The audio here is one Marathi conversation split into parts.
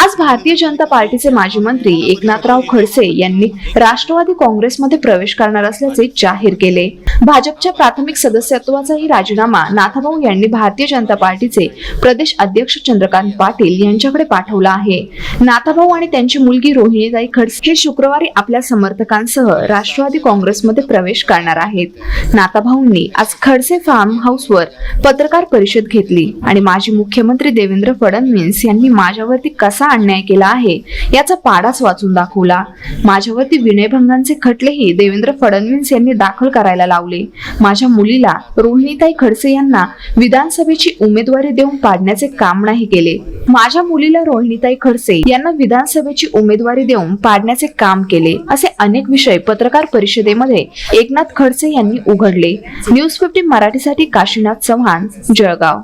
आज भारतीय जनता पार्टीचे माजी मंत्री एकनाथराव खडसे यांनी राष्ट्रवादी काँग्रेसमध्ये प्रवेश करणार असल्याचे जाहीर केले। भाजपच्या प्राथमिक सदस्यत्वाचाही राजीनामा नाथाभाऊ यांनी भारतीय जनता पार्टीचे प्रदेश अध्यक्ष चंद्रकांत पाटील यांच्याकडे पाठवला आहे। नाथाभाऊ आणि त्यांची मुलगी रोहिणीताई खडसे हे शुक्रवारी आपल्या समर्थकांसह राष्ट्रवादी काँग्रेसमध्ये प्रवेश करणार आहेत। नाथाभाऊंनी आज खडसे फार्म हाऊसवर पत्रकार परिषद घेतली आणि माजी मुख्यमंत्री देवेंद्र फडणवीस यांनी माझ्यावरती कसा अन्याय केला आहे याचा पाडाच वाचून दाखवला। माझ्यावरती विनयभंगाचे खटलेही देवेंद्र फडणवीस यांनी दाखल करायला लावले। माझ्या मुलीला रोहिणीताई खडसे यांना विधानसभेची उमेदवारी देऊन पाडण्याचे काम नाही केले। माझ्या मुलीला रोहिणीताई खडसे यांना विधानसभेची उमेदवारी देऊन पाडण्याचे काम केले, असे अनेक विषय पत्रकार परिषदेमध्ये एकनाथ खडसे यांनी उघडले। न्यूज 15 मराठीसाठी काशीनाथ चव्हाण, जळगाव।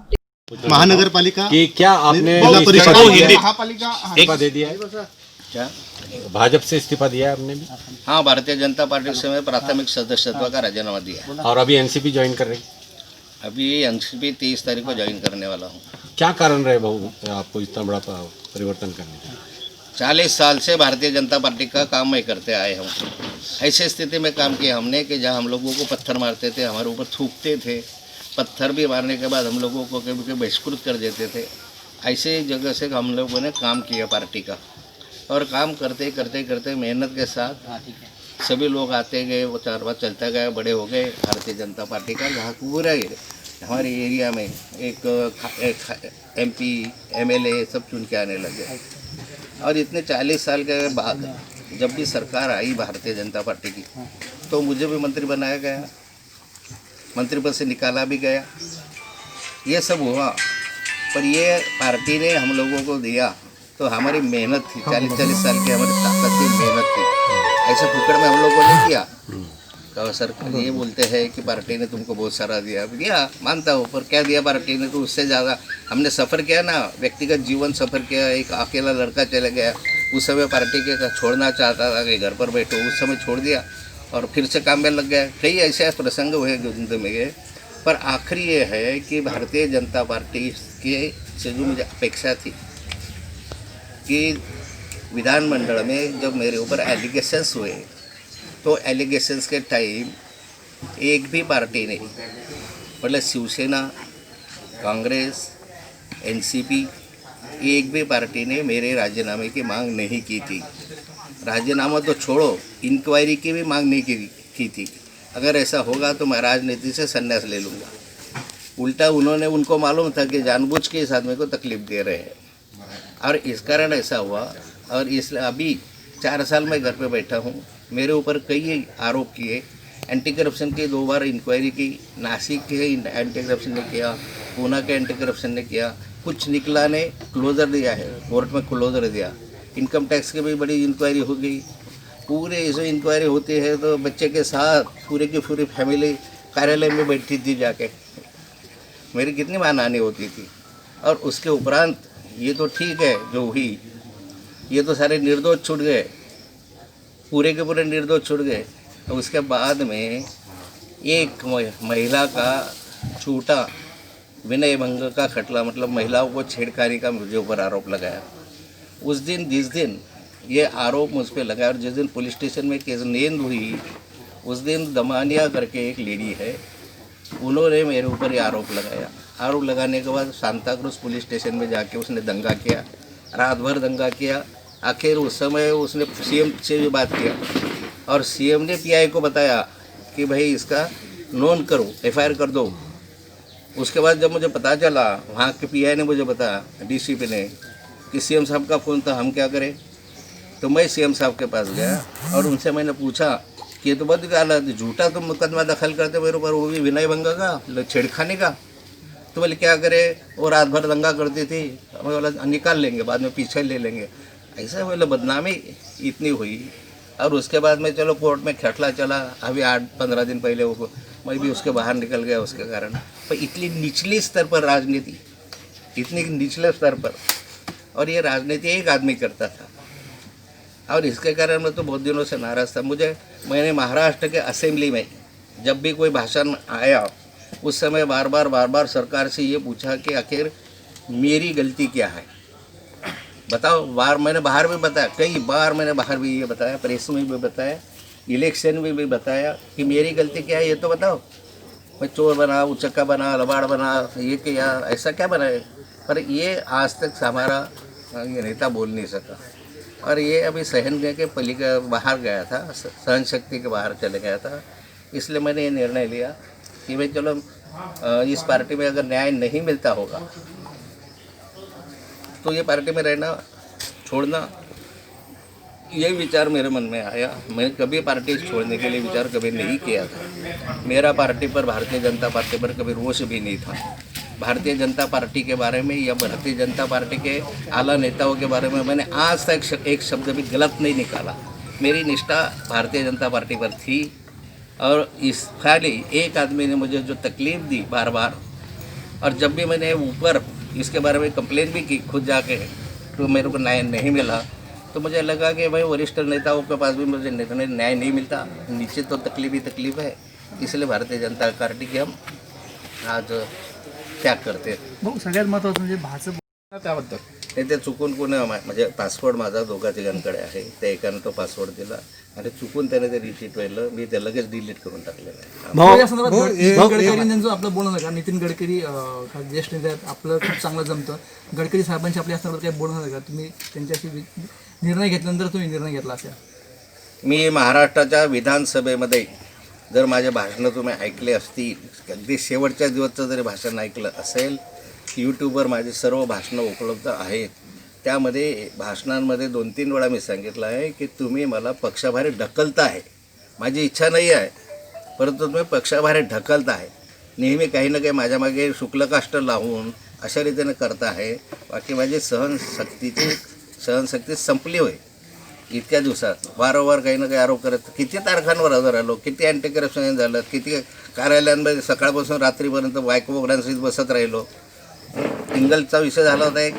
महानगरपालिका कि क्या आपने इस्तीफा दे दिया है? क्या भाजपा से इस्तीफा दिया है आपने भी? हाँ, भारतीय जनता पार्टी से मैं प्राथमिक सदस्यत्व का राजीनामा दिया। और अभी एनसीपी ज्वाइन कर रही, अभी एनसीपी 30 तारीख को ज्वाइन करने वाला हूँ। क्या कारण रहे भाऊ आपको इतना बड़ा परिवर्तन करने का? 40 साल से भारतीय जनता पार्टी का काम मैं करते आए हूँ। ऐसे स्थिति में काम किया हमने कि जहाँ हम लोगों को पत्थर मारते थे, हमारे ऊपर थूकते थे, पत्थर भी मारने के बाद हम लोगों को कभी बहिष्कृत कर देते थे। ऐसे जगह से हम लोगों ने काम किया पार्टी का, और काम करते करते करते मेहनत के साथ सभी लोग आते गए, वो 4 बार चलता गया, बड़े हो गए भारतीय जनता पार्टी का। जहाँ पूरा हमारे एरिया में एक MP MLA सब चुन के आने लगे। और इतने 40 साल के बाद जब भी सरकार आई भारतीय जनता पार्टी की, तो मुझे भी मंत्री बनाया गया, मंत्री पद से निकाला भी गया, ये सब हुआ। पर ये पार्टी ने हम लोगों को दिया तो हमारी मेहनत थी, 40 साल की हमारी ताकत थी, मेहनत थी। ऐसे फुकड़ में हम लोगों ने किया। तो सर ये बोलते हैं कि पार्टी ने तुमको बहुत सारा दिया, मानता हूँ, पर क्या दिया पार्टी ने? तो उससे ज़्यादा हमने सफ़र किया ना, व्यक्तिगत जीवन सफ़र किया। एक अकेला लड़का चले गया, उस समय पार्टी के छोड़ना चाहता था कि घर पर बैठो, उस समय छोड़ दिया और फिर से काम में लग गया। कई ऐसे प्रसंग हुए जिंदगी में। पर आखिरी ये है कि भारतीय जनता पार्टी के से जो मुझे अपेक्षा थी कि विधानमंडल में जब मेरे ऊपर एलिगेशंस हुए, तो एलिगेशंस के टाइम एक भी पार्टी ने, मतलब शिवसेना, कांग्रेस, एनसीपी, एक भी पार्टी ने मेरे राजीनामे की मांग नहीं की थी। राजीनामा तो छोड़ो, इंक्वायरी की भी मांग नहीं की थी। अगर ऐसा होगा तो मैं राजनीति से संन्यास ले लूँगा। उल्टा उन्होंने, उनको मालूम था कि जानबूझ के इस आदमी को तकलीफ दे रहे हैं, और इस कारण ऐसा हुआ। और इसलिए अभी 4 साल मैं घर पे बैठा हूँ। मेरे ऊपर कई आरोप किए, एंटी करप्शन की 2 बार इंक्वायरी की, नासिक के एंटी करप्शन ने किया, पूना के एंटी करप्शन ने किया, कुछ निकला ने क्लोज़र दिया है, कोर्ट में क्लोज़र दिया। इनकम टैक्स की भी बड़ी इंक्वायरी हो गई। पूरे ऐसे इंक्वायरी होती है तो बच्चे के साथ पूरे की पूरी फैमिली कार्यालय में बैठी थी जाके, मेरी कितनी मानहानि होती थी। और उसके उपरांत ये तो ठीक है जो हुई, ये तो सारे निर्दोष छूट गए, पूरे के पूरे निर्दोष छूट गए। तो उसके बाद में एक महिला का झूठा विनय भंग का खटला, मतलब महिलाओं को छेड़खानी का मुझे ऊपर आरोप लगाया। उस दिन जिस दिन ये आरोप मुझ पर लगा, और जिस दिन पुलिस स्टेशन में केस नेंद हुई, उस दिन दमानिया करके एक लेडी है, उन्होंने मेरे ऊपर ये आरोप लगाया। आरोप लगाने के बाद सांताक्रूज पुलिस स्टेशन में जाके उसने दंगा किया, रात भर दंगा किया। आखिर उस समय उसने CM से भी बात किया, और CM ने PI को बताया कि भाई इसका नोन करो, FIR कर दो। उसके बाद जब मुझे पता चला, वहाँ के PI ने मुझे बताया, DCP ने, कि CM साहब का फ़ोन था, हम क्या करें? तो मैं CM साहब के पास गया और उनसे मैंने पूछा कि ये तो बहुत गलत, झूठा तुम मुकदमा दखल करते मेरे ऊपर, वो भी विनय भंग का, छेड़खानी का। तो बोले क्या करे, वो रात भर दंगा करती थी, हमें बोला निकाल लेंगे, बाद में पीछे ले लेंगे। ऐसा बोले बदनामी इतनी हुई। और उसके बाद में चलो कोर्ट में खटला चला, अभी 8-15 दिन पहले वो मैं भी उसके बाहर निकल गया उसके कारण। पर इतनी निचले स्तर पर राजनीति, इतनी निचले स्तर पर, और ये राजनीति एक आदमी करता था, और इसके कारण मैं तो बहुत दिनों से नाराज़ था। मैंने महाराष्ट्र के असेंबली में जब भी कोई भाषण आया, उस समय बार बार सरकार से ये पूछा कि आखिर मेरी गलती क्या है, बताओ, बार मैंने बाहर भी बताया, कई बार मैंने बाहर भी ये बताया, प्रेस में भी बताया, इलेक्शन में भी बताया कि मेरी गलती क्या है ये तो बताओ। मैं चोर बना, उचक्का बना, लबाड़ बना, ये किया, ऐसा क्या बनाए? पर ये आज तक हमारा ये नेता बोल नहीं सका। और ये अभी सहन के बाहर गया था, सहन शक्ति के बाहर चले गया था। इसलिए मैंने ये निर्णय लिया कि भाई चलो इस पार्टी में अगर न्याय नहीं मिलता होगा तो ये पार्टी में रहना छोड़ना, ये विचार मेरे मन में आया। मैं कभी पार्टी छोड़ने के लिए विचार कभी नहीं किया था। मेरा पार्टी पर, भारतीय जनता पार्टी पर कभी रोष भी नहीं था। भारतीय जनता पार्टी के बारे में या भारतीय जनता पार्टी के आला नेताओं के बारे में मैंने आज तक एक शब्द भी गलत नहीं निकाला। मेरी निष्ठा भारतीय जनता पार्टी पर थी। और इस खाली एक आदमी ने मुझे जो तकलीफ़ दी बार बार, और जब भी मैंने ऊपर इसके बारे में कंप्लेन भी की खुद जाके, तो मेरे को न्याय नहीं मिला। तो मुझे लगा कि भाई वरिष्ठ नेताओं के पास भी मुझे न्याय नहीं मिलता, नीचे तो तकलीफ ही तकलीफ है। इसलिए भारतीय जनता पार्टी की हम आज त्याग करते। भाऊ सगळ्यात महत्त्वाचं म्हणजे भाजप त्याबद्दल नाही, ते चुकून कोणी म्हणजे पासपोर्ट माझा दोघा तिघांकडे आहे, त्या एकानं तो पासपोर्ट दिला आणि चुकून त्याने ते रिट्रीट व्हायला मी ते लगेच डिलीट करून टाकलेलं आहे. या संदर्भात नितीन गडकरींचं आपलं बोलणं का? नितीन गडकरी ज्येष्ठ नेते आहेत, आपलं खूप चांगलं जमतं. गडकरी साहेबांशी आपल्या या संदर्भात काही बोलणं का? तुम्ही त्यांच्याशी निर्णय घेतल्यानंतर तुम्ही निर्णय घेतला असेल. मी महाराष्ट्राच्या विधानसभेमध्ये जर माझे भाषणं तुम्ही ऐकले असतील, अगदी शेवटच्या दिवसचं जरी भाषण ऐकलं असेल, यूट्यूबवर माझी सर्व भाषणं उपलब्ध आहेत. त्यामध्ये भाषणांमध्ये 2-3 वेळा मी सांगितलं आहे की तुम्ही मला पक्षाबाहेर ढकलता आहे. माझी इच्छा नाही आहे, परंतु तुम्ही पक्षाबाहेर ढकलता आहे. नेहमी काही ना काही माझ्या मागे शुक्लकाष्ट लावून अशा रीतीने करता आहे. बाकी माझी सहनशक्ती संपली होय. इतक्या दिवसात वारंवार काही ना काही आरोप करत, किती तारखांवर हजर आलो, किती अँटी करप्शन झालं, किती कार्यालयांमध्ये सकाळपासून रात्रीपर्यंत बायको वगैरेंसहित बसत राहिलो. इंगलचा विषय झाला होता एक.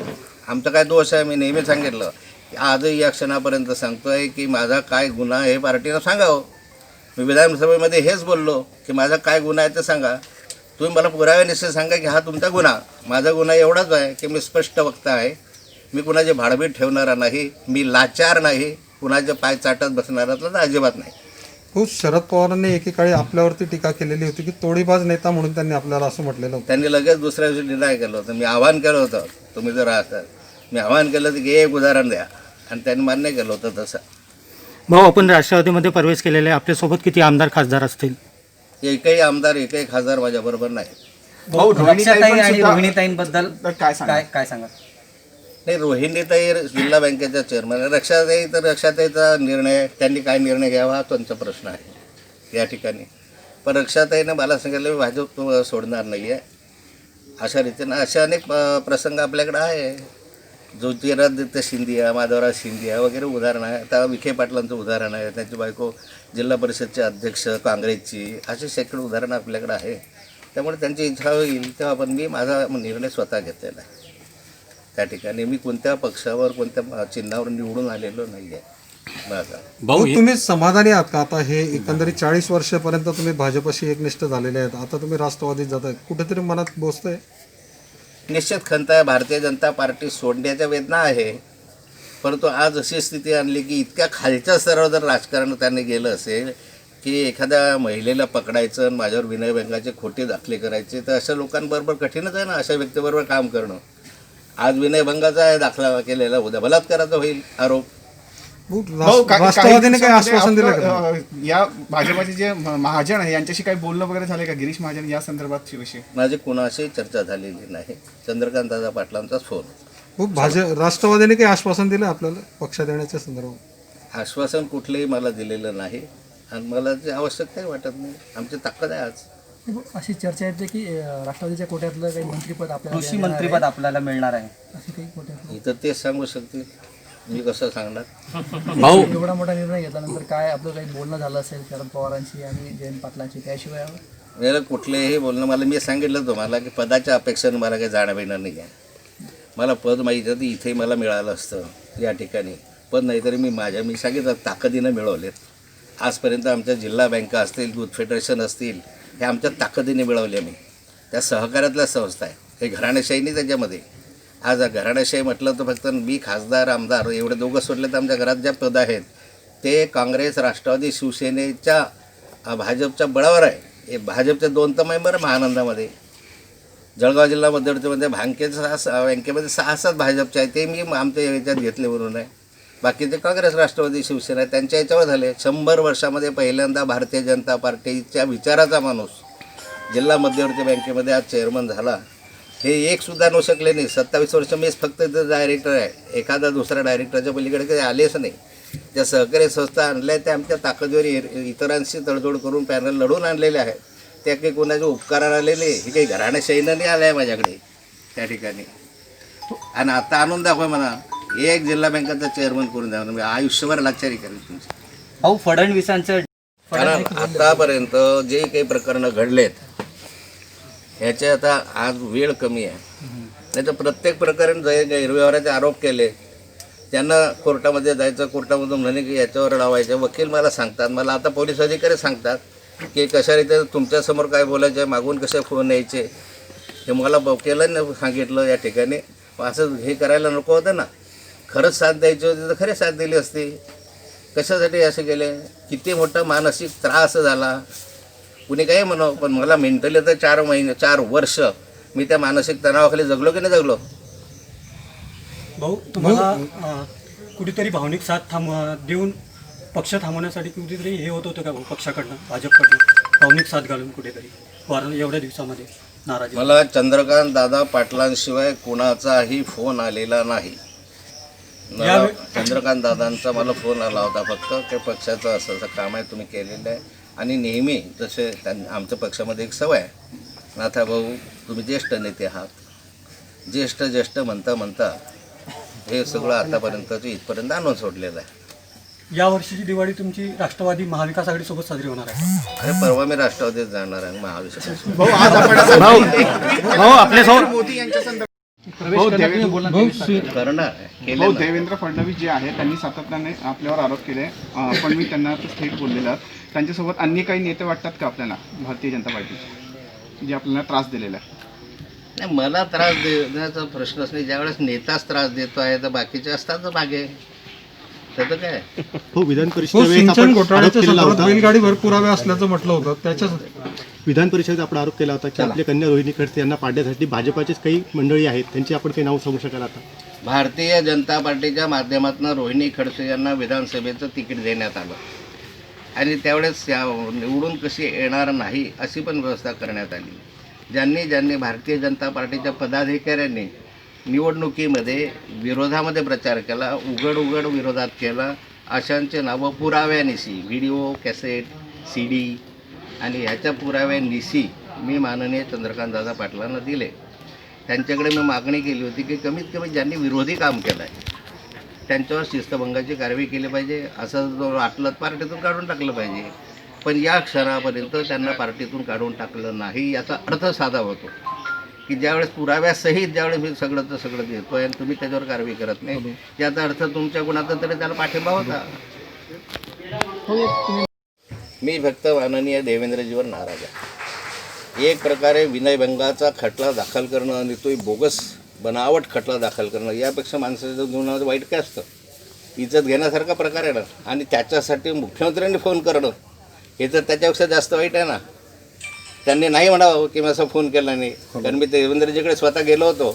आमचा काय दोष आहे? मी नेहमी सांगितलं की आजही या क्षणापर्यंत सांगतो आहे की माझा काय गुन्हा हे पार्टीनं सांगावं. मी विधानसभेमध्ये हेच बोललो की माझा काय गुन्हा आहे ते सांगा. तुम्ही मला पुराव्यानिश्चित सांगा की हा तुमचा गुन्हा. माझा गुन्हा एवढाच आहे की मी स्पष्ट वक्ता आहे. मी कुणाचे भाडबीड ठेवणारा नाही, मी लाचार नाही, कुणाचे पाय चाटत बसणारा तर अजिबात नाही. खूप शरद पवारांनी एकेकाळी आपल्यावरती टीका केलेली होती की तोडीबाज नेता म्हणून त्यांनी आपल्याला असं म्हटलेलं होतं. त्यांनी लगेच दुसऱ्या दिवशी डिनाय केलं होतं. मी आवाहन केलं होतं, तुम्ही जर राहतात, मी आवाहन केलं होतं की एक उदाहरण द्या, आणि त्यांनी मान्य केलं होतं तसं. भाऊ, आपण राष्ट्रवादीमध्ये प्रवेश केलेला आहे, आपल्यासोबत किती आमदार खासदार असतील? एकही आमदार, एकही खासदार माझ्याबरोबर नाही. रक्षाताई आणि रोहिणीताईंबद्दल काय सांगा? नाही, रोहिणीताई जिल्हा बँकेच्या चेअरमन आहे. रक्षाताईचा निर्णय, त्यांनी काय निर्णय घ्यावा हा त्यांचा प्रश्न आहे या ठिकाणी. पण रक्षाताईनं मला सांगितलं मी भाजप सोडणार नाही आहे. अशा रीतीनं असे अनेक प्रसंग आपल्याकडे आहे. ज्योतिरादित्य सिंधिया, माधवराज सिंधिया वगैरे उदाहरणं आहे. आता विखे पाटलांचं उदाहरण आहे, त्यांची बायको जिल्हा परिषदचे अध्यक्ष काँग्रेसची. अशी शेकडो उदाहरणं आपल्याकडे आहे. त्यामुळे त्यांची इच्छा होईल तेव्हा पण मी माझा निर्णय स्वतः घेतलेला आहे. त्या ठिकाणी मी कोणत्या पक्षावर, कोणत्या चिन्हावर निवडून आलेलो नाही आहे. माझा भाऊ, तुम्ही समाधानी आहात का? आता हे एकंदरीत 40 वर्षापर्यंत तुम्ही भाजपशी एकनिष्ठ झालेले आहेत, आता तुम्ही राष्ट्रवादीत जात आहेत, कुठेतरी मनात बोचतंय? निश्चित खंत आहे. भारतीय जनता पार्टी सोडण्याच्या वेदना आहे. परंतु आज अशी स्थिती आणली की इतक्या खालच्या स्तरावर जर राजकारण त्यांनी गेलं असेल की एखाद्या महिलेला पकडायचं आणि माझ्यावर विनयभंगाचे खोटे दाखले करायचे, तर अशा लोकांबरोबर कठीणच आहे ना अशा व्यक्तीबरोबर काम करणं. आज विनयभंगाचा आहे दाखला केलेला, उद्या बलात्काराचा होईल आरोप. राष्ट्रवादीने काही आश्वासन दिलं का? या भाजपाचे जे महाजन आहे यांच्याशी काही बोलणं वगैरे झालं का? गिरीश महाजन या संदर्भात विषय माझी कुणाशी चर्चा झालेली नाही. चंद्रकांत दादा पाटलांचाच फोन. खूप राष्ट्रवादीने काही आश्वासन दिलं आपल्याला पक्षात येण्याच्या संदर्भात? आश्वासन कुठलंही मला दिलेलं नाही आणि मला ते आवश्यकताही वाटत नाही. आमची ताकद आहे आज. अशी चर्चा येते की राष्ट्रवादीच्या कोट्यातलं काही मंत्रिपद आपल्याला कृषी मंत्रिपद आपल्याला मिळणार आहे. असे काही कोट्यातलं इथं तेच सांगू शकते, मी कसं सांगणार. भाऊ, एवढा मोठा निर्णय घेतल्यानंतर काय आपलं काही बोलणं झालं असेल शरद पवारांशी आणि जयंत पाटलांशी? त्याशिवाय मला कुठलेही बोलणं, मला मी सांगितलं तुम्हाला की पदाच्या अपेक्षेनं मला काही जाणं येणार नाही आहे. मला पद माहिती होतं, इथेही मला मिळालं असतं या ठिकाणी पद. नाहीतरी मी सांगितलं ताकदीनं मिळवलेत. आजपर्यंत आमच्या जिल्हा बँका असतील, दूध फेडरेशन असतील, हे आमच्या ताकदीने मिळवले. मी त्या सहकार्यातल्या संस्था आहे, हे घराणेशाही नाही त्याच्यामध्ये. आज घराण्याशाही म्हटलं तर फक्त मी खासदार आमदार एवढे दोघं सोडले तर आमच्या घरात ज्या पद आहेत ते काँग्रेस राष्ट्रवादी शिवसेनेच्या भाजपच्या बळावर आहे. हे भाजपचे 2 तर मेंबर महानंदामध्ये, जळगाव जिल्हा मध्यवर्तीमध्ये बँकेमध्ये 6-7 भाजपचे आहे, ते मी आमच्या याच्यात घेतले म्हणून आहे. बाकीचे काँग्रेस राष्ट्रवादी शिवसेना आहे, त्यांच्या याच्यावर झाले. 100 वर्षामध्ये पहिल्यांदा भारतीय जनता पार्टीच्या विचाराचा माणूस जिल्हा मध्यवर्ती बँकेमध्ये आज चेअरमन झाला. हे एकसुद्धा नऊ शकले नाही. 27 वर्ष मीच फक्त इथं डायरेक्टर आहे, एखादा दुसरा डायरेक्टरच्या पलीकडे काही आलेच नाही. ज्या सहकारी संस्था आणल्या त्या आमच्या ताकदीवर इतरांशी तडजोड करून पॅनल लढून आणलेले आहेत. त्या काही कोणाचे उपकाराला आलेले हे काही घराण्याशाहीनं नाही आलं आहे माझ्याकडे त्या ठिकाणी. आणि आता आणून दाखवा म्हणा, एक जिल्हा बँकेचा चेअरमन करून द्या, मी आयुष्यभर लाचारी करेन तुमची. भाऊ फडणवीसांचं कारण आतापर्यंत जे काही प्रकरणं घडलेत ह्याचे आता आज वेळ कमी आहे. नाही तर प्रत्येक प्रकरण जे गैरव्यवहाराचे आरोप केले त्यांना कोर्टामध्ये जायचं, कोर्टामधून म्हणे की याच्यावर लावायचं. वकील मला सांगतात, मला आता पोलीस अधिकारी सांगतात की कशा रीती तुमच्यासमोर काय बोलायचं आहे, मागून कसे फोन यायचे, हे मला वकिलांनी सांगितलं या ठिकाणी. असं हे करायला नको होतं ना. खरंच साथ द्यायची होती तर खरे साथ दिली असती. कशासाठी असे केले? किती मोठा मानसिक त्रास झाला, कुणी काही म्हणावं, पण मला मेंटली तर 4 वर्ष मी त्या मानसिक तणावाखाली जगलो की नाही जगलो. भाऊ तुम्हाला कुठेतरी भावनिक साथ देऊन पक्ष थांबवण्यासाठी कुठेतरी हे होत होतं का भाऊ पक्षाकडनं, भाजपकडनं भावनिक साथ घालून कुठेतरी एवढ्या दिवसामध्ये नाराजी? मला चंद्रकांत दादा पाटलांशिवाय कोणाचाही फोन आलेला नाही. चंद्रकांत दादांचा मला फोन आला होता फक्त, ते पक्षाचं असं काम आहे तुम्ही केलेलं आहे. आणि नेहमी जसे आमच्या पक्षामध्ये एक सवय आहे, नाथा भाऊ तुम्ही ज्येष्ठ नेते आहात, ज्येष्ठ म्हणता हे सगळं आतापर्यंतचं इथपर्यंत आणून सोडलेलं आहे. या वर्षीची दिवाळी तुमची राष्ट्रवादी महाविकास आघाडीसोबत साजरी होणार आहे. अरे परवा मी राष्ट्रवादीत जाणार आहे महाविकास. करणार केले. देवेंद्र फडणवीस जे आहे त्यांनी सातत्याने आपल्यावर आरोप केले, पण मी त्यांना थेट बोललेला. त्यांच्यासोबत अन्य काही नेते वाटतात का आपल्याला भारतीय जनता पार्टीचे, जे आपल्याला त्रास दिलेला आहे? नाही, मला त्रास देण्याचा प्रश्नच नाही. ज्यावेळेस नेताच त्रास देतो आहे तर बाकीचे असतात मागे, त्याचं काय. विधान परिषदेत बैलगाडीवर पुरावे असल्याचं म्हटलं होतं. त्याच्याच विधान परिषदेत आपण आरोप केला होता की आपल्या कन्या रोहिणी खडसे यांना पाडण्यासाठी भाजपाचेच काही मंडळी आहेत, त्यांची आपण काही नाव सांगू शकाल आता? भारतीय जनता पार्टीच्या माध्यमातून रोहिणी खडसे यांना विधानसभेचं तिकीट देण्यात आलं आणि त्यावेळेस निवडून कशी येणार नाही अशी पण व्यवस्था करण्यात आली. ज्यांनी भारतीय जनता पार्टीच्या पदाधिकाऱ्यांनी निवडणुकीमध्ये विरोधामध्ये प्रचार केला, उघड विरोधात केला, अशांचे नावं पुराव्यानिशी, व्हिडिओ कॅसेट CD आणि ह्याच्या पुराव्यानिशी मी माननीय चंद्रकांतदादा पाटलांना दिले. त्यांच्याकडे मी मागणी केली होती की कमीत कमी ज्यांनी विरोधी काम केलं आहे त्यांच्यावर शिस्तभंगाची कारवाई केली पाहिजे, असं जो वाटलं पार्टीतून काढून टाकलं पाहिजे. पण या क्षणापर्यंत त्यांना पार्टीतून काढून टाकलं नाही. याचा अर्थ साधा होतो की ज्यावेळेस पुराव्यासहित ज्यावेळेस मी सगळं देतो आणि तुम्ही त्याच्यावर कारवाई करत नाही, याचा अर्थ तुमच्या गुणाचा तरी त्याला पाठिंबा होता. मी फक्त माननीय देवेंद्रजीवर नाराज आहे. एक प्रकारे विनयभंगाचा खटला दाखल करणं आणि तो बोगस बनावट खटला दाखल करणं यापेक्षा माणसाच्या जीवनामध्ये वाईट काय असतं? इज्जत घेण्यासारखा प्रकार आहे ना. आणि त्याच्यासाठी मुख्यमंत्र्यांनी फोन करणं हे तर त्याच्यापेक्षा जास्त वाईट आहे ना. त्यांनी नाही म्हणावं की मी असा फोन केला नाही, कारण मी देवेंद्रजीकडे स्वतः गेलो होतो.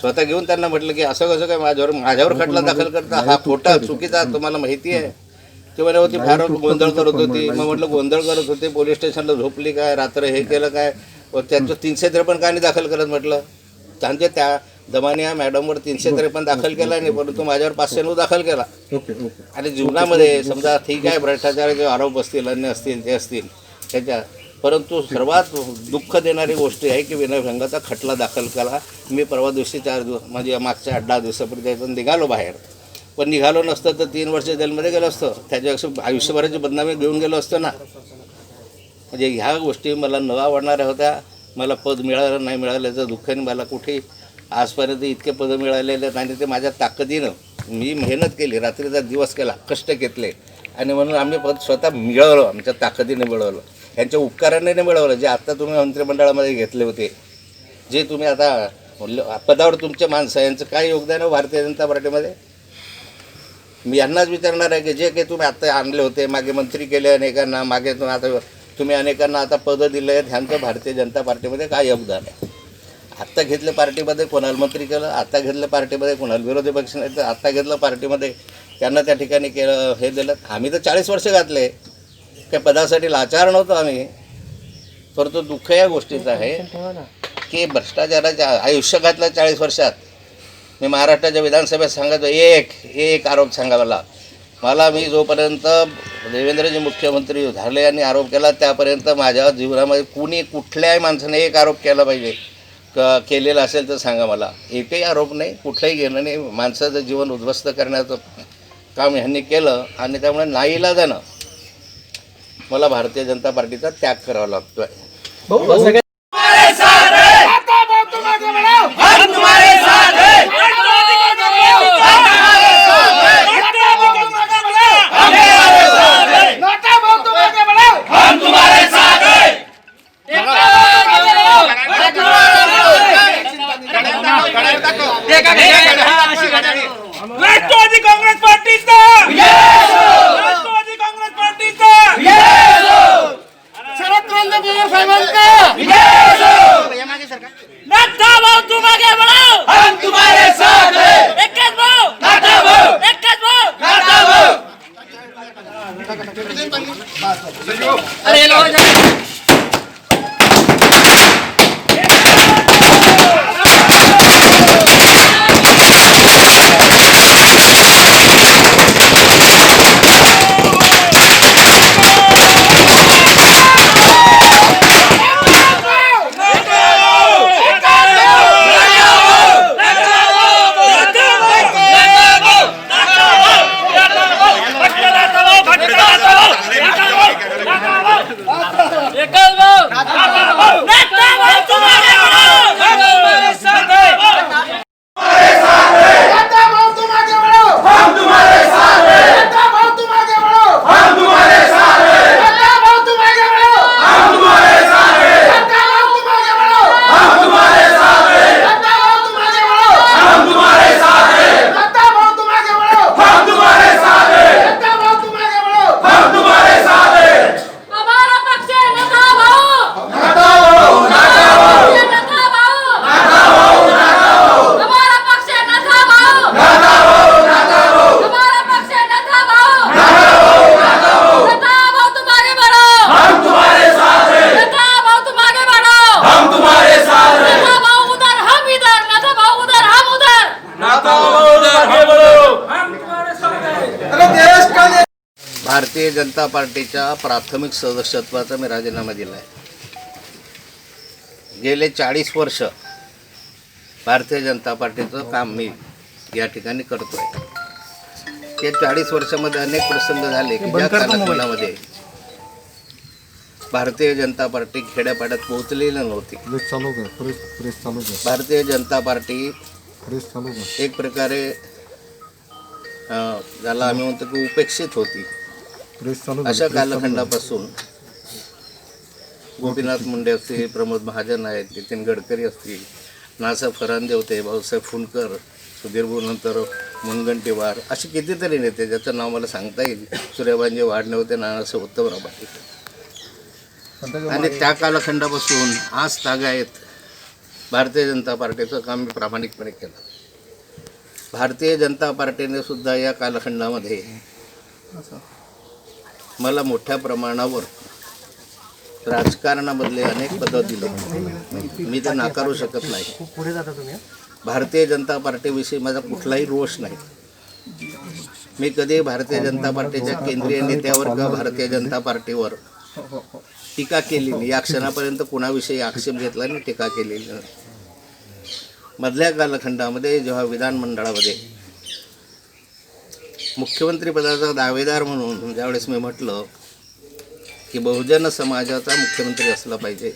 स्वतः घेऊन त्यांना म्हटलं की असं कसं काय माझ्यावर खटला दाखल करता, हा खोटा चुकीचा तुम्हाला माहिती आहे. ते म्हणे होती फार गोंधळ करत होती. मग म्हटलं गोंधळ करत होते, पोलीस स्टेशनला झोपली काय, रात्र हे केलं काय, त्यांचं 353 का नाही दाखल करत म्हटलं. त्यांचे त्या दमानिया मॅडमवर 353 दाखल केला नाही, परंतु माझ्यावर 509 दाखल केला. आणि जीवनामध्ये समजा ठीक आहे भ्रष्टाचाराचे आरोप असतील, अन्य असतील, ते असतील त्याच्या, परंतु सर्वात दुःख देणारी गोष्ट आहे की विनयभंगाचा खटला दाखल केला. मी परवा दिवशी 4 दिवस म्हणजे मागच्या 8-10 दिवसापूर्वी निघालो बाहेर, पण निघालो नसतं तर 3 वर्ष जेलमध्ये गेलो असतं. त्याच्यापेक्षा आयुष्यभराची बदनामी घेऊन गेलो असतो ना. म्हणजे ह्या गोष्टी मला न आवडणाऱ्या होत्या. मला पद मिळालं नाही मिळाल्याचं दुःखाने मला कुठे आजपर्यंत इतके पदं मिळालेले आणि ते माझ्या ताकदीनं मी मेहनत केली, रात्रीचा दिवस केला, कष्ट घेतले आणि म्हणून आम्ही पद स्वतः मिळवलं, आमच्या ताकदीने मिळवलं, ह्यांच्या उपकाराने मिळवलं. जे आत्ता तुम्ही मंत्रिमंडळामध्ये घेतले होते, जे तुम्ही आता पदावर तुमच्या माणसं यांचं काय योगदान आहे भारतीय जनता पार्टीमध्ये? मी यांनाच विचारणार आहे की जे काही तुम्ही आता आणले होते, मागे मंत्री केले अनेकांना, मागे तुम्ही अनेकांना आता पदं दिले आहेत, ह्यांचं भारतीय जनता पार्टीमध्ये काय योगदान आहे? आत्ता घेतलं पार्टीमध्ये कोणाला मंत्री केलं, आता घेतलं पार्टीमध्ये कोणाला विरोधी पक्ष नाही, तर आत्ता घेतलं पार्टीमध्ये त्यांना त्या ठिकाणी केलं, हे दिलं. आम्ही तर 40 वर्ष घातले, त्या पदासाठी लाचार नव्हतो आम्ही. परंतु दुःख या गोष्टीचं आहे की भ्रष्टाचाराच्या आयुष्य घातलं 40 वर्षात. मी महाराष्ट्राच्या विधानसभेत सांगायचो एक आरोप सांगा मला मी जोपर्यंत देवेंद्रजी मुख्यमंत्री झाले आणि आरोप केला त्यापर्यंत माझ्या जीवनामध्ये कुठल्याही माणसाने एक आरोप केला पाहिजे केलेला असेल तर सांगा मला. एकही आरोप नाही, कुठलंही घेणं नाही. माणसाचं जीवन उद्ध्वस्त करण्याचं काम ह्यांनी केलं आणि त्यामुळे नाईलाजानं मला भारतीय जनता पार्टीचा त्याग करावा लागतोय. राष्ट्रवादी काँग्रेस पार्टीचा राष्ट्रवादी काँग्रेस पार्टीचा शरदचंद्र पवार साहेबांचा नाथा भाऊ तू मागे बढ़ो हम तुम्हारे साथ हैं. एकच भाऊ नाथा भाऊ एकच भाऊ नाथा भाऊ. अरे लोग भारतीय जनता पार्टीच्या प्राथमिक सदस्यत्वाचा मी राजीनामा दिला आहे. गेले 40 वर्ष भारतीय जनता पार्टीचं काम मी या ठिकाणी करतो आहे. ते 40 वर्षामध्ये अनेक प्रसंग झाले की ज्या कालखंडामध्ये भारतीय जनता पार्टी खेड्यापाड्यात पोहोचलेली नव्हती. भारतीय जनता पार्टी एक प्रकारे ज्याला आम्ही म्हणतो की उपेक्षित होती. अशा कालखंडापासून गोपीनाथ मुंडे असतील, प्रमोद महाजन आहेत, नितीन गडकरी असतील, नासा फरांदे होते, भाऊसाहेब फुंडकर, सुधीर नंतर मुनगंटीवार, असे कितीतरी नेते ज्याचं नाव मला सांगता येईल. सूर्यबांजी वाढणे होते, नानासाहेब उत्तमराव पाटील. आणि त्या कालखंडापासून आज तागायत भारतीय जनता पार्टीचं काम मी प्रामाणिकपणे केलं. भारतीय जनता पार्टीने सुद्धा या कालखंडामध्ये मला मोठ्या प्रमाणावर राजकारणामधले अनेक पदं दिले. मी ते नाकारू शकत नाही. भारतीय जनता पार्टीविषयी माझा कुठलाही रोष नाही. मी कधी भारतीय जनता पार्टीच्या केंद्रीय नेत्यावर किंवा भारतीय जनता पार्टीवर टीका केली नाही. या क्षणापर्यंत कुणाविषयी आक्षेप घेतला नाही, टीका केलेली नाही. मधल्या कालखंडामध्ये जेव्हा विधानमंडळामध्ये मुख्यमंत्रीपदाचा दावेदार म्हणून ज्यावेळेस मी म्हटलं की बहुजन समाजाचा मुख्यमंत्री असला पाहिजे,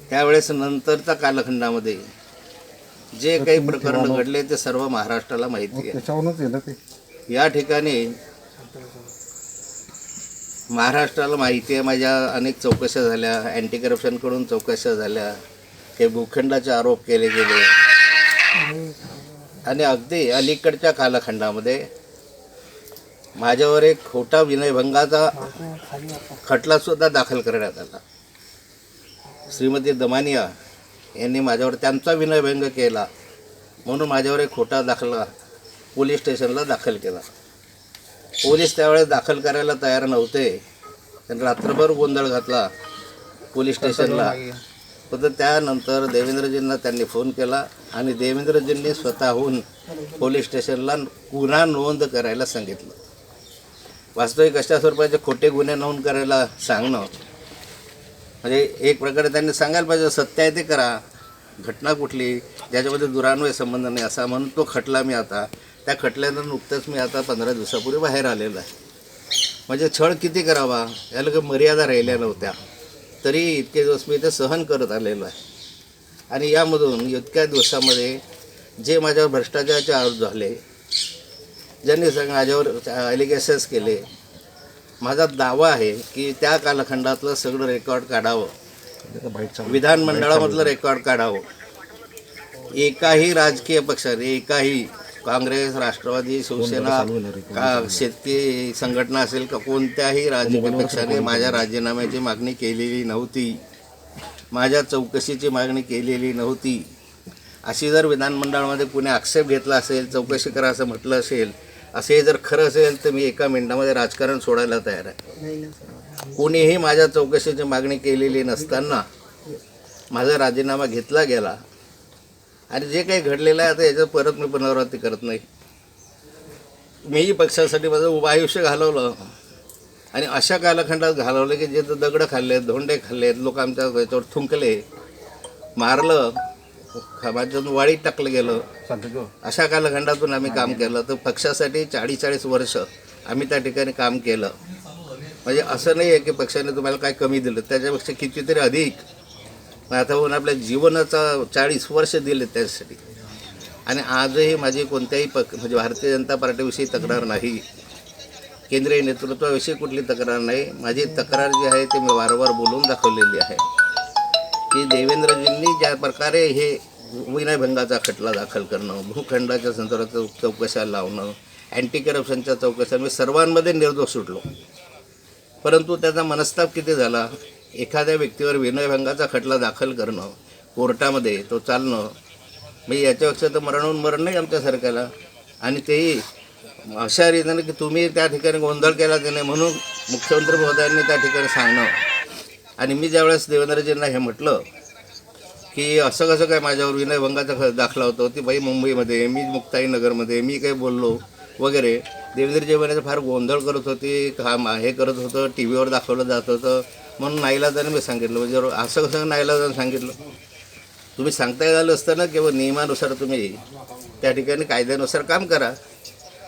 त्यावेळेस नंतरच्या कालखंडामध्ये जे काही प्रकरण घडले ते सर्व महाराष्ट्राला माहिती आहे. या ठिकाणी महाराष्ट्राला माहिती आहे, माझ्या अनेक चौकशा झाल्या, अँटी करप्शनकडून चौकशा झाल्या, काही भूखंडाचे आरोप केले गेले आणि अगदी अलीकडच्या कालखंडामध्ये माझ्यावर एक खोटा विनयभंगाचा खटलासुद्धा दाखल करण्यात आला. श्रीमती दमानिया यांनी माझ्यावर त्यांचा विनयभंग केला म्हणून माझ्यावर एक खोटा दाखला पोलीस स्टेशनला दाखल केला. पोलीस त्यावेळेस दाखल करायला तयार नव्हते. त्यांनी रात्रभर गोंधळ घातला पोलीस स्टेशनला. पण त्यानंतर देवेंद्रजींना त्यांनी फोन केला आणि देवेंद्रजींनी स्वतःहून पोलीस स्टेशनला गुन्हा नोंद करायला सांगितलं. वास्तविक अशा स्वरूपाचे खोटे गुन्हे नोंद करायला सांगणं म्हणजे एक प्रकारे त्यांनी सांगायला पाहिजे सत्य आहे ते करा, घटना कुठली ज्याच्यामध्ये दुरान्वय संबंध नाही असा म्हणून तो खटला मी आता त्या खटल्यानं नुकतंच मी आता 15 दिवसापूर्वी बाहेर आलेलो आहे. म्हणजे छळ किती करावा याला काही मर्यादा राहिल्या नव्हत्या, तरी इतके दिवस मी ते सहन करत आलेलो आहे. आणि यामधून इतक्या दिवसामध्ये जे माझ्यावर भ्रष्टाचाराचे आरोप झाले, ज्यांनी माझ्यावर ॲलिगेशन्स केले, माझा दावा आहे की त्या कालखंडातलं सगळं रेकॉर्ड काढावं, विधानमंडळामधलं रेकॉर्ड काढावं. एकाही राजकीय पक्षाने, एकाही काँग्रेस, राष्ट्रवादी, शिवसेना, शेतकरी संघटना असेल का कोणत्याही राजकीय पक्षाने माझ्या राजीनाम्याची मागणी केलेली नव्हती, माझ्या चौकशीची मागणी केलेली नव्हती. अशी जर विधानमंडळामध्ये कुणी आक्षेप घेतला असेल, चौकशी करा असं म्हटलं असेल, असे जर खरं असेल तर मी एका मिनिटामध्ये राजकारण सोडायला तयार आहे. कोणीही माझ्या चौकशीची मागणी केलेली नसताना माझा राजीनामा घेतला गेला आणि जे काही घडलेलं आहे आता याच्यात परत मी पुनरावृत्ती करत नाही. मीही पक्षासाठी माझं उभं आयुष्य घालवलं आणि अशा कालखंडात घालवलं की जे दगडं खाल्लेत, धोंडे खाल्लेत, लोक आमच्या याच्यावर थुंकले, मारलं, माझ्यातून वाळीत टाकलं गेलं. अशा कालखंडातून आम्ही काम केलं. तर पक्षासाठी 40-40 वर्ष आम्ही त्या ठिकाणी काम केलं. म्हणजे असं नाही आहे की पक्षाने तुम्हाला काय कमी दिलं, त्याच्यापेक्षा कितीतरी अधिक. आता होऊन आपल्या जीवनाचा 40 वर्ष दिले त्यासाठी. आणि आजही माझी कोणत्याही म्हणजे भारतीय जनता पार्टीविषयी तक्रार नाही, केंद्रीय नेतृत्वाविषयी कुठली तक्रार नाही. माझी तक्रार जी आहे ती मी वारंवार बोलून दाखवलेली आहे की देवेंद्रजींनी ज्या प्रकारे हे विनयभंगाचा खटला दाखल करणं, भूखंडाच्या संदर्भात चौकशा लावणं, अँटी करप्शनच्या चौकशा, मी सर्वांमध्ये निर्दोष सुटलो. परंतु त्याचा मनस्ताप किती झाला, एखाद्या व्यक्तीवर विनयभंगाचा खटला दाखल करणं कोर्टामध्ये, तो चालणं, मी याच्यापेक्षा तर मरण नाही आमच्या सरकारला. आणि तेही अशा रीतीने की तुम्ही त्या ठिकाणी गोंधळ केला की नाही म्हणून मुख्यमंत्री महोदयांनी त्या ठिकाणी सांगणं. आणि मी ज्यावेळेस देवेंद्रजींना हे म्हटलं की असं कसं काय माझ्यावर विनयभंगाचा दाखला होतो, ती बाई मुंबईमध्ये, मी मुक्ताईनगरमध्ये, मी काही बोललो वगैरे, देवेंद्रजी म्हणायचं फार गोंधळ करत होती, हे करत होतं, टी व्हीवर दाखवलं जात होतं म्हणून नाईलाजाने मी सांगितलं. म्हणजे असं कसं नाईलाजाने सांगितलं, तुम्ही सांगता आलं असतं ना केवळ नियमानुसार तुम्ही त्या ठिकाणी कायद्यानुसार काम करा.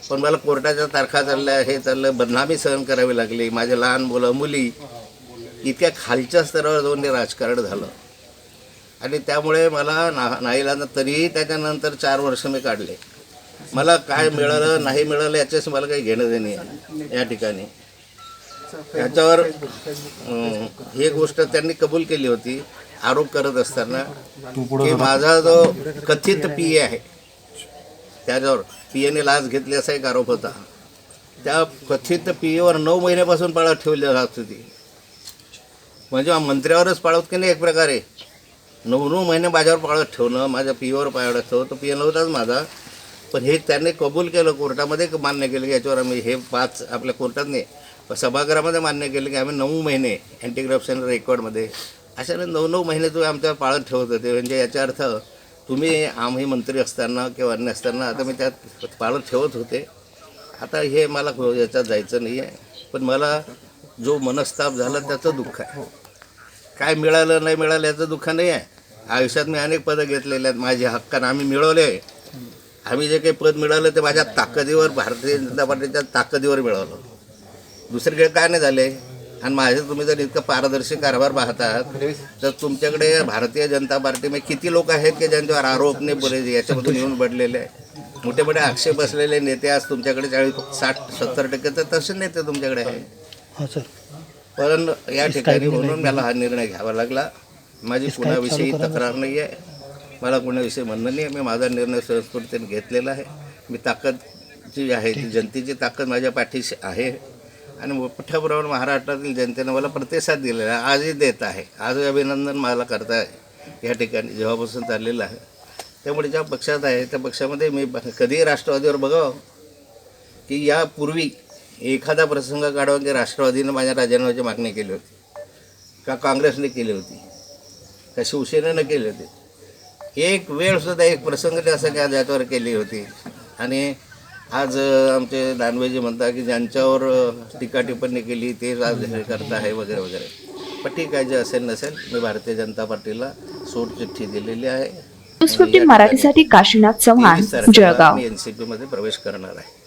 पण मला कोर्टाच्या तारखा चालल्या, हे चाललं, बदनामी सहन करावी लागली, माझे लहान मुलं मुली, इतक्या खालच्या स्तरावर जाऊन हे राजकारण झालं. आणि त्यामुळे मला नाईलाजानं तरीही त्याच्यानंतर 4 वर्ष मी काढले. मला काय मिळालं नाही मिळालं याच्याशी मला काही घेणं देणे या ठिकाणी. याच्यावर ही गोष्ट त्यांनी कबूल केली होती आरोप करत असताना की माझा जो कथित पी ए आहे त्याच्यावर पी एने लाच घेतली असा एक आरोप होता. त्या कथित पी एवर 9 महिन्यापासून पाळत ठेवली जात होती. म्हणजे मंत्र्यावरच पाळत की नाही एक प्रकारे 9 महिने माझ्यावर पाळत ठेवणं, माझ्या पी एवर पाळत ठेवणं. तो पी ए नव्हताच माझा, पण हे त्यांनी कबूल केलं, कोर्टामध्ये मान्य केलं की याच्यावर आम्ही हे 5 आपल्या कोर्टाने सभागृहामध्ये मान्य केलं की आम्ही 9 महिने अँटी करप्शन रेकॉर्डमध्ये अशाने 9 महिने तुम्ही आमच्यावर पाळत ठेवत होते. म्हणजे याचा अर्थ तुम्ही आम्ही मंत्री असताना किंवा अन्य असताना आता मी त्यात पाळत ठेवत होते. आता हे मला याच्यात जायचं नाही आहे. पण मला जो मनस्ताप झाला त्याचं दुःख आहे. काय मिळालं नाही मिळालं याचं दुःख नाही आहे. आयुष्यात मी अनेक पदं घेतलेले आहेत, माझ्या हक्कानं आम्ही मिळवले. आम्ही जे काही पद मिळालं ते माझ्या ताकदीवर, भारतीय जनता पार्टीच्या ताकदीवर मिळवलं, दुसरीकडे काय नाही झाले. आणि माझे तुम्ही जर इतकं पारदर्शी कारभार पाहतात तर तुमच्याकडे भारतीय जनता पार्टीमध्ये किती लोक आहेत की ज्यांच्यावर आरोप नाही बोले याच्यामधून येऊन पडलेले आहे. मोठे मोठे आक्षेप असलेले नेते आज तुमच्याकडे 40-60-70% तर तसे नेते तुमच्याकडे आहे. पण या ठिकाणी म्हणून मला हा निर्णय घ्यावा लागला. माझी कुणाविषयी तक्रार नाही आहे, मला कुणाविषयी म्हणणं नाही. मी माझा निर्णय संस्कृतीने घेतलेला आहे. मी ताकद जी आहे ती जनतेची ताकद माझ्या पाठीशी आहे आणि मोठ्या प्रमाणात महाराष्ट्रातील जनतेनं मला प्रतिसाद दिलेला आहे, आजही देत आहे. आजही अभिनंदन मला करता या ठिकाणी जेव्हापासून चाललेलं आहे. त्यामुळे ज्या पक्षात आहे त्या पक्षामध्ये मी कधीही राष्ट्रवादीवर बघावं की यापूर्वी एखादा प्रसंग काढावा की राष्ट्रवादीनं माझ्या राजीनाम्याची मागणी केली होती का काँग्रेसने केली होती का शिवसेनेनं केली होती. एक वेळसुद्धा एक प्रसंग असं की आज याच्यावर केली होती. आणि आज आमचे दानवेजी म्हणतात की ज्यांच्यावर टीका टिप्पणी केली तेच आज हे करत आहे वगैरे वगैरे. पण ठीक आहे, जे असेल नसेल, मी भारतीय जनता पार्टीला सोड चिठ्ठी दिलेली आहे. न्यूज 15 मराठीसाठी काशीनाथ चव्हाण, 23 तारखेला जळगाव. मी NCP मध्ये प्रवेश करणार आहे.